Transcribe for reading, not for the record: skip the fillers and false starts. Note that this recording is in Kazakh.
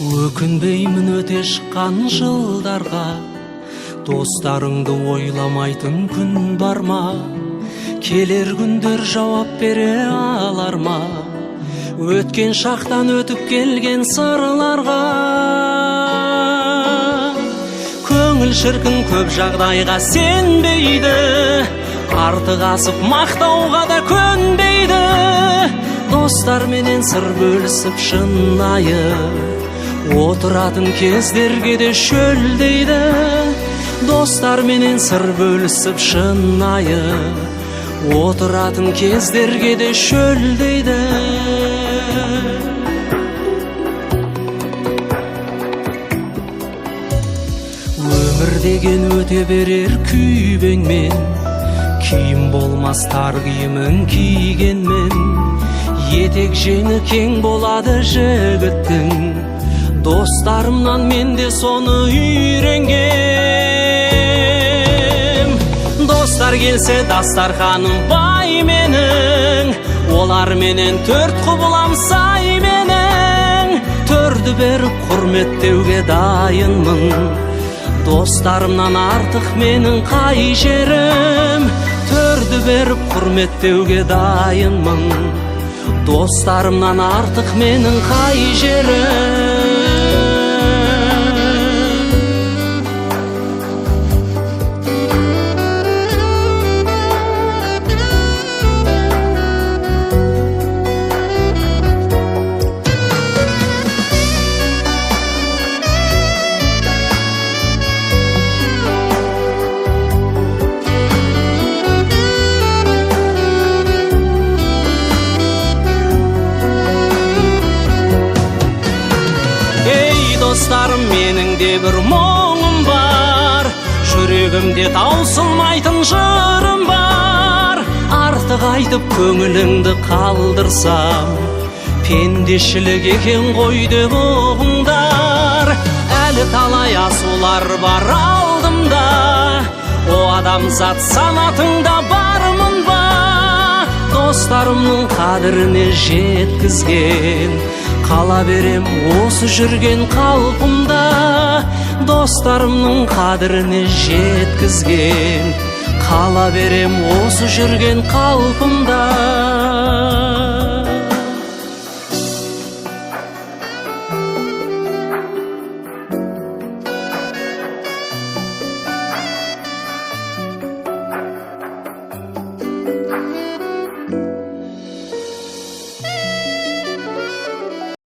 Өкінбеймін өте шыққан жылдарға, достарыңды ойламайтын күн бар ма? Келер күндер жауап бере алар ма? Өткен шақтан өтіп келген сырларға. Көңіл шіркін көп жағдайға сенбейді, артық асып мақтауға да көнбейді. Достар менен сыр бөлісіп шынайы отыратын кездерге де шөлдейді. Достар менен сыр бөлісіп шынайы отыратын кездерге де шөлдейді. Өмір деген өте берер күйбеңмен, киім болмас тар киімін кигенмен. Етек жеңі кең болады жігіттің, достарымнан мен де соны үйренгем. Достар келсе дастарханым бай менің, олар менен төрт құбылам сай менің. Төрді беріп құрметтеуге дайынмын, достарымнан артық менің қай жерім. Төрді беріп құрметтеуге дайынмын, достарымнан артық менің қай жерім. Достарым, менің де бір мұңым бар, жүрегімде таусылмайтын жырым бар. Артық айтып көңіліңді қалдырсам, пендешілік екен ғой деп ұғыңдар. Әлі талай асулар бар алдымда, о адамзат санатыңда бармын ба? Достарымның қадіріне жеткізген, қала берем осы жүрген қалпымда. Достарымның қадіріне жеткізген, қала берем осы жүрген қалпымда.